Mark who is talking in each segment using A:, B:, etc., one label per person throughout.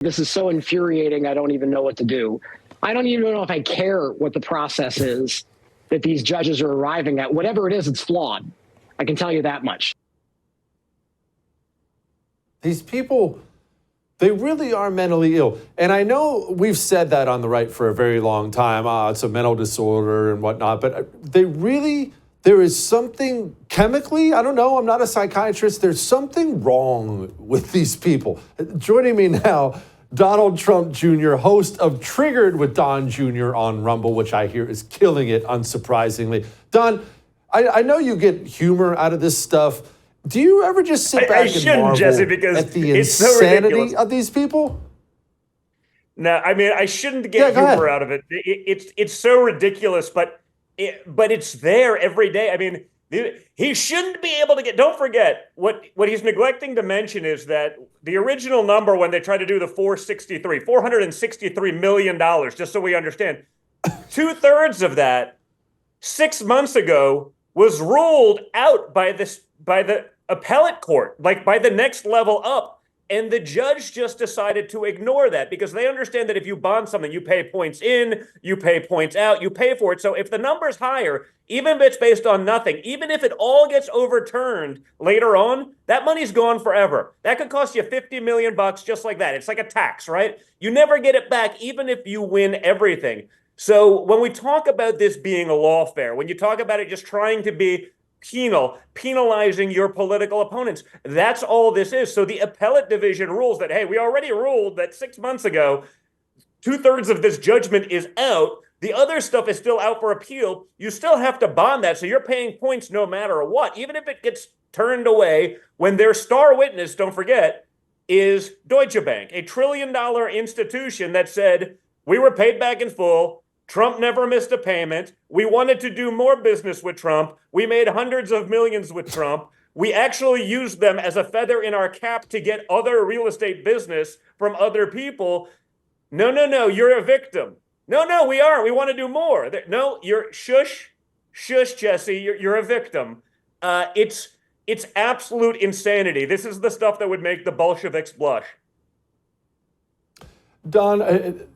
A: This is so infuriating. I don't even know what to do. I don't even know if I care what the process is that these judges are arriving at. Whatever it is, it's flawed. I can tell you that much.
B: These people, they really are mentally ill. And I know we've said that on the right for a very long time. It's a mental disorder and whatnot. But there is something chemically, I don't know, I'm not a psychiatrist. There's something wrong with these people. Joining me now, Donald Trump Jr., host of Triggered with Don Jr. on Rumble, which I hear is killing it, unsurprisingly. Don, I know you get humor out of this stuff. Do you ever just sit back and marvel
C: Jesse, because
B: at the
C: it's
B: insanity of these people?
C: No, I mean, I shouldn't get humor out of it. It's so ridiculous, but it's there every day. I mean, he shouldn't be able to get. Don't forget what he's neglecting to mention is that the original number when they tried to do the $463 million, just so we understand, 2/3 of that 6 months ago was ruled out by the appellate court, like by the next level up. And the judge just decided to ignore that because they understand that if you bond something, you pay points in, you pay points out, you pay for it. So if the number's higher, even if it's based on nothing, even if it all gets overturned later on, that money's gone forever. That could cost you $50 million just like that. It's like a tax, right? You never get it back, even if you win everything. So when we talk about this being a lawfare, when you talk about it just trying to be penalizing your political opponents, that's all this is. So the appellate division rules that, hey, we already ruled that 6 months ago, 2/3 of this judgment is out. The other stuff is still out for appeal. You still have to bond that. So you're paying points no matter what, even if it gets turned away when their star witness, don't forget, is Deutsche Bank, a $1 trillion institution that said, we were paid back in full. Trump never missed a payment. We wanted to do more business with Trump. We made hundreds of millions with Trump. We actually used them as a feather in our cap to get other real estate business from other people. No, you're a victim. No, we aren't. We want to do more. No, you're shush, Jesse. You're a victim. It's absolute insanity. This is the stuff that would make the Bolsheviks blush.
B: Don,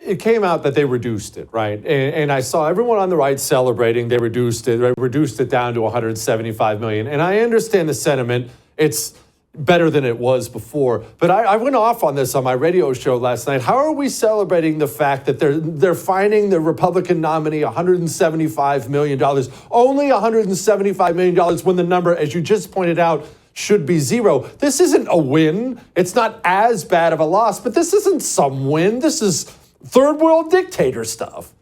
B: it came out that they reduced it, right? And I saw everyone on the right celebrating. They reduced it down to 175 million. And I understand the sentiment. It's better than it was before. But I went off on this on my radio show last night. How are we celebrating the fact that they're fining the Republican nominee $175 million, only $175 million when the number, as you just pointed out, should be zero? This isn't a win. It's not as bad of a loss, but this isn't some win. This is third world dictator stuff.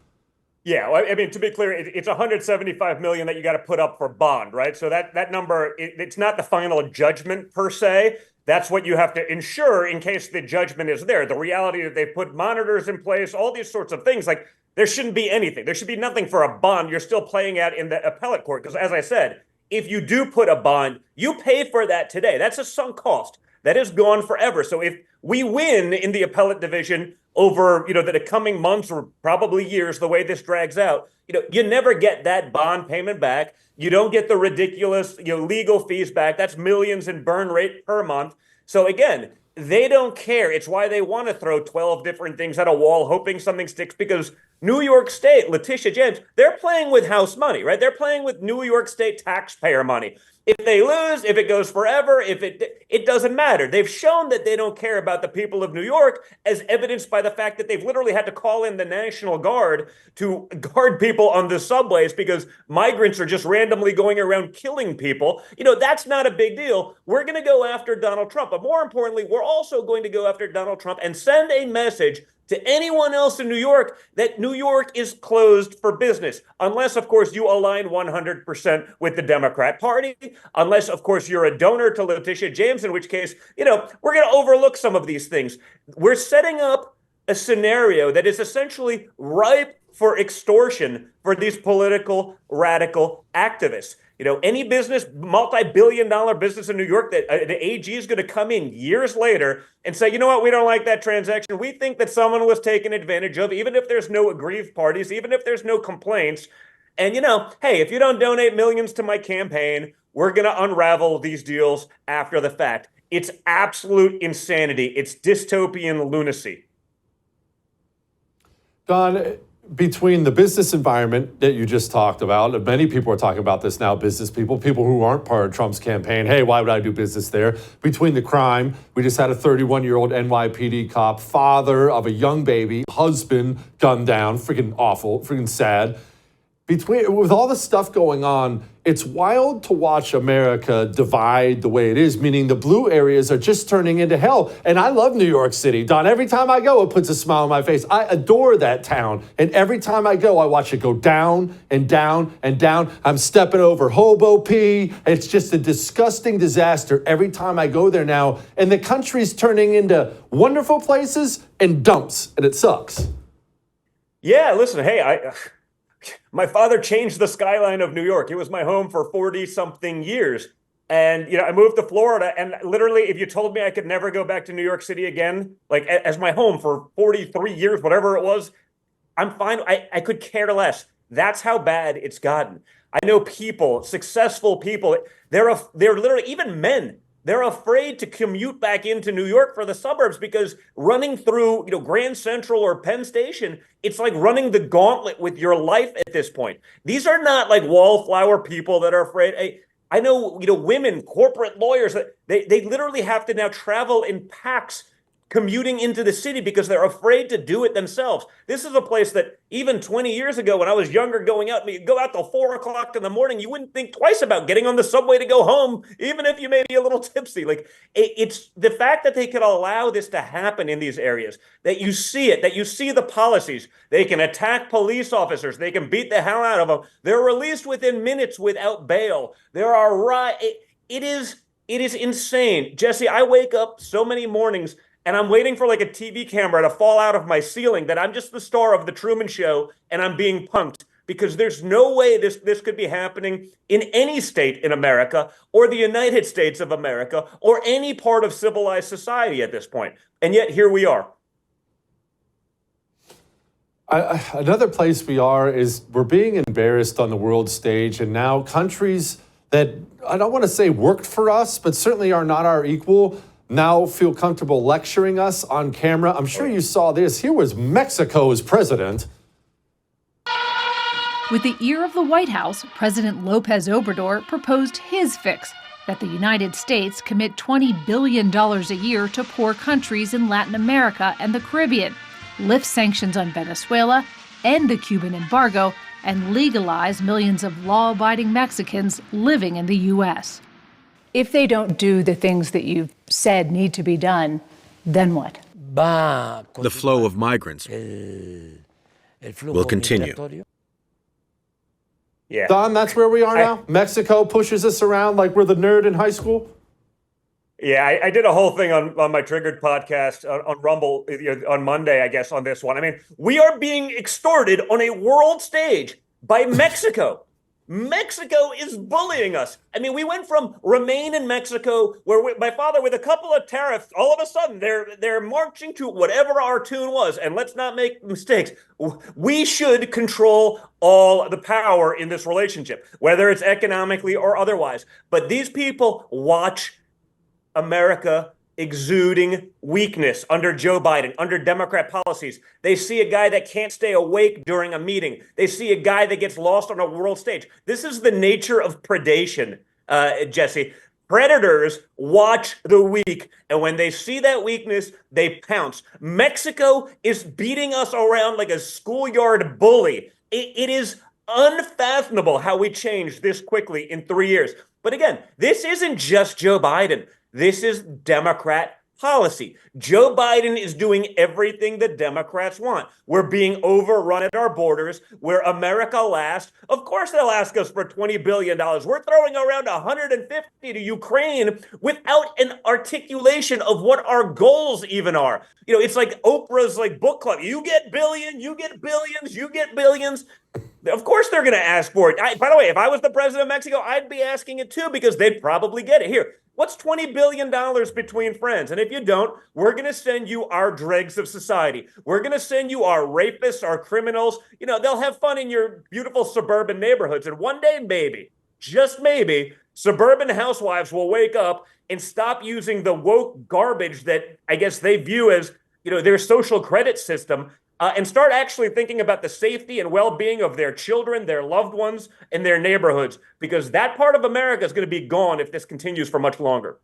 C: Yeah, well, I mean, to be clear, it's 175 million that you got to put up for bond, right? So that number, it's not the final judgment per se. That's what you have to ensure in case the judgment is there. The reality that they put monitors in place, all these sorts of things, like there shouldn't be anything. There should be nothing for a bond. You're still playing out in the appellate court. Because as I said, if you do put a bond, you pay for that today. That's a sunk cost. That is gone forever. So if we win in the appellate division over, the coming months or probably years, the way this drags out, you never get that bond payment back. You don't get the ridiculous, legal fees back. That's millions in burn rate per month. So again, they don't care. It's why they want to throw 12 different things at a wall, hoping something sticks, because New York State, Letitia James, they're playing with house money, right? They're playing with New York State taxpayer money. If they lose, if it goes forever, it doesn't matter. They've shown that they don't care about the people of New York, as evidenced by the fact that they've literally had to call in the National Guard to guard people on the subways because migrants are just randomly going around killing people. That's not a big deal. We're going to go after Donald Trump. But more importantly, we're also going to go after Donald Trump and send a message to anyone else in New York that New York is closed for business, unless, of course, you align 100% with the Democrat Party, unless, of course, you're a donor to Letitia James, in which case, we're going to overlook some of these things. We're setting up a scenario that is essentially ripe for extortion for these political radical activists. Any business, multi-billion-dollar business in New York, that the AG is going to come in years later and say, you know what, we don't like that transaction. We think that someone was taken advantage of, even if there's no aggrieved parties, even if there's no complaints. And, hey, if you don't donate millions to my campaign, we're going to unravel these deals after the fact. It's absolute insanity. It's dystopian lunacy.
B: Don, between the business environment that you just talked about, and many people are talking about this now, business people who aren't part of Trump's campaign, hey, why would I do business there? Between the crime, we just had a 31-year-old NYPD cop, father of a young baby, husband gunned down, freaking awful, freaking sad. With all the stuff going on, it's wild to watch America divide the way it is, meaning the blue areas are just turning into hell. And I love New York City, Don. Every time I go, it puts a smile on my face. I adore that town. And every time I go, I watch it go down and down and down. I'm stepping over hobo pee. It's just a disgusting disaster every time I go there now. And the country's turning into wonderful places and dumps, and it sucks.
C: Yeah, listen, hey, my father changed the skyline of New York. It was my home for 40-something years. And, I moved to Florida. And literally, if you told me I could never go back to New York City again, like as my home for 43 years, whatever it was, I'm fine. I could care less. That's how bad it's gotten. I know people, successful people, they're literally, even men, they're afraid to commute back into New York for the suburbs because running through, Grand Central or Penn Station, it's like running the gauntlet with your life at this point. These are not like wallflower people that are afraid. I know, women, corporate lawyers, they literally have to now travel in packs commuting into the city because they're afraid to do it themselves. This is a place that even 20 years ago, when I was younger, going out, you'd go out till 4 o'clock in the morning, you wouldn't think twice about getting on the subway to go home, even if you may be a little tipsy. Like, it's the fact that they could allow this to happen in these areas, that you see it, that you see the policies. They can attack police officers. They can beat the hell out of them. They're released within minutes without bail. There are it is insane. Jesse, I wake up so many mornings and I'm waiting for like a TV camera to fall out of my ceiling that I'm just the star of the Truman Show and I'm being punked because there's no way this could be happening in any state in America or the United States of America or any part of civilized society at this point. And yet here we are.
B: Another place we are is we're being embarrassed on the world stage, and now countries that I don't want to say worked for us, but certainly are not our equal, now feel comfortable lecturing us on camera. I'm sure you saw this. Here was Mexico's president.
D: With the ear of the White House, President Lopez Obrador proposed his fix, that the United States commit $20 billion a year to poor countries in Latin America and the Caribbean, lift sanctions on Venezuela, end the Cuban embargo, and legalize millions of law-abiding Mexicans living in the U.S.
E: If they don't do the things that you've said need to be done, then what?
F: The flow of migrants will continue.
C: Yeah.
B: Don, that's where we are now? Mexico pushes us around like we're the nerd in high school?
C: Yeah, I did a whole thing on my Triggered podcast on Rumble on Monday, I guess, on this one. I mean, we are being extorted on a world stage by Mexico. Mexico is bullying us. I mean, we went from remain in Mexico, where my father, with a couple of tariffs, all of a sudden they're marching to whatever our tune was. And let's not make mistakes. We should control all the power in this relationship, whether it's economically or otherwise. But these people watch America exuding weakness under Joe Biden, under Democrat policies. They see a guy that can't stay awake during a meeting. They see a guy that gets lost on a world stage. This is the nature of predation, Jesse. Predators watch the weak, and when they see that weakness, they pounce. Mexico is beating us around like a schoolyard bully. It is unfathomable how we changed this quickly in 3 years. But again, this isn't just Joe Biden. This is Democrat policy. Joe Biden is doing everything the Democrats want. We're being overrun at our borders. We're America last. Of course, they'll ask us for $20 billion. We're throwing around 150 to Ukraine without an articulation of what our goals even are. It's like Oprah's book club. You get billion, you get billions, you get billions. Of course they're going to ask for it. By the way, if I was the president of Mexico, I'd be asking it too because they'd probably get it. Here, what's $20 billion between friends? And if you don't, we're going to send you our dregs of society. We're going to send you our rapists, our criminals. They'll have fun in your beautiful suburban neighborhoods. And one day, maybe, just maybe, suburban housewives will wake up and stop using the woke garbage that I guess they view as, their social credit system, and start actually thinking about the safety and well-being of their children, their loved ones, and their neighborhoods, because that part of America is going to be gone if this continues for much longer.